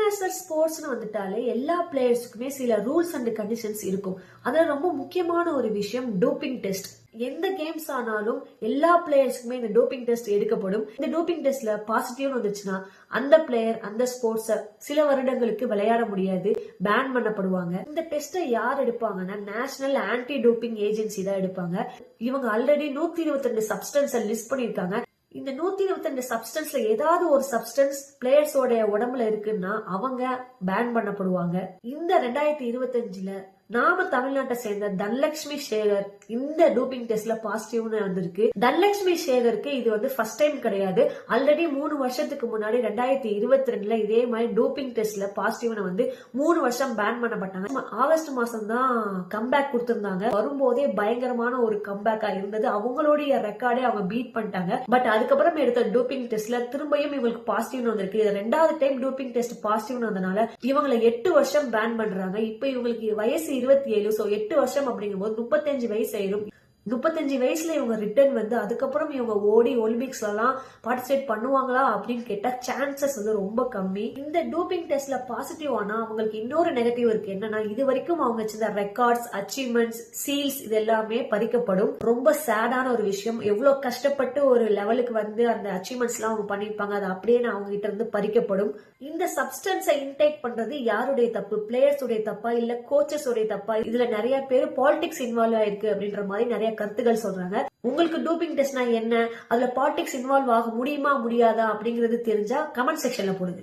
International ஸ்போர்ட்ஸ்னு வந்துட்டாலே எல்லா பிளேயர்ஸுக்குமே சில ரூல்ஸ் அண்ட் கண்டிஷன்ஸ் இருக்கும். அதுல ரொம்ப முக்கியமான ஒரு விஷயம் டோப்பிங் டெஸ்ட். எந்த கேம்ஸ் ஆனாலும் எல்லா பிளேயர்ஸ்க்குமே இந்த டோப்பிங் டெஸ்ட் எடுக்கப்படும். இந்த டோப்பிங் டெஸ்ட்ல பாசிட்டிவ்னு வந்துச்சுன்னா அந்த பிளேயர் அந்த ஸ்போர்ட்ஸ சில வருடங்களுக்கு விளையாட முடியாது, பேன் பண்ணப்படுவாங்க. இந்த டெஸ்ட்டை யார் எடுப்பாங்கன்னா நேஷனல் ஆன்டி டோப்பிங் ஏஜென்சி தான் எடுப்பாங்க. இவங்க ஆல்ரெடி 122 சப்ஸ்டன்ஸை லிஸ்ட் பண்ணிருக்காங்க. இந்த 122 சப்ஸ்டன்ஸ்ல ஏதாவது ஒரு சப்ஸ்டன்ஸ் பிளேயர்ஸோட உடம்புல இருக்குன்னா அவங்க பேன் பண்ணப்படுவாங்க. இந்த 2025ல நாம தமிழ்நாட்டை சேர்ந்த தனலட்சுமி சேகர் இந்த டோப்பிங் டெஸ்ட்ல பாசிட்டிவ்னு வந்திருக்கு. தனலட்சுமி சேகருக்கு இது வந்து ஃபர்ஸ்ட் டைம் கிடையாது. ஆல்ரெடி 3 வருஷத்துக்கு முன்னாடி 2022ல இதே மாதிரி டோப்பிங் டெஸ்ட்ல பாசிட்டிவ்னு வந்து 3 வருஷம் பேன் பண்ணப்பட்டாங்க. ஆகஸ்ட் மாசம் தான் கம்பேக் கொடுத்திருந்தாங்க. வரும்போதே பயங்கரமான ஒரு கம்பேக்கா இருந்தது. அவங்களுடைய ரெக்கார்டே அவங்க பீட் பண்ணிட்டாங்க. பட் அதுக்கப்புறம் எடுத்த டோப்பிங் டெஸ்ட்ல திரும்பியும் இவங்களுக்கு பாசிட்டிவ்னு வந்திருக்கு. இது 2வது டைம் டோப்பிங் டெஸ்ட் பாசிட்டிவ்னு வந்தனால இவங்களை 8 வருஷம் பேன் பண்றாங்க. இப்ப இவங்களுக்கு வயசு 27. சோ 8 வருஷம் அப்படிங்கும்போது 35 வயசு ஆயிரும். 35 வயசுல இவங்க ரிட்டர்ன் வந்து அதுக்கப்புறம் இவங்க ஓடி ஒலிம்பிக்ஸ்ல எல்லாம் பார்ட்டிசிபேட் பண்ணுவாங்களா அப்படின்னு கேட்டா சான்சஸ் வந்து ரொம்ப கம்மி. இந்த டோப்பிங் டெஸ்ட்ல பாசிட்டிவ் ஆனா அவங்களுக்கு இன்னொரு நெகட்டிவ் இருக்கு. என்னன்னா இது வரைக்கும் அவங்க வச்சிருந்த ரெக்கார்ட்ஸ், அச்சீவ்மெண்ட்ஸ், சீல்ஸ் இது எல்லாமே பறிக்கப்படும். ரொம்ப சேடான ஒரு விஷயம். எவ்வளவு கஷ்டப்பட்டு ஒரு லெவலுக்கு வந்து அந்த அச்சீவ்மெண்ட்ஸ் எல்லாம் அவங்க பண்ணிருப்பாங்க, அது அப்படியே அவங்க கிட்ட இருந்து பறிக்கப்படும். இந்த சப்ஸ்டன்ஸை இன்டேக் பண்றது யாருடைய தப்பு? பிளேயர்ஸ் உடைய தப்பா இல்ல கோச்சஸ் உடைய தப்பா? இதுல நிறைய பேர் பாலிடிக்ஸ் இன்வால்வ் ஆயிருக்கு அப்படின்ற மாதிரி நிறைய கருத்துக்கள் சொல்றாங்க. உங்களுக்கு டோப்பிங் டெஸ்ட்னா என்ன, அதுல பாலிடிக்ஸ் இன்வால்வ் ஆக முடியுமா முடியாதா அப்படிங்கறது தெரிஞ்சா கமெண்ட் செக்ஷன்ல போடுங்க.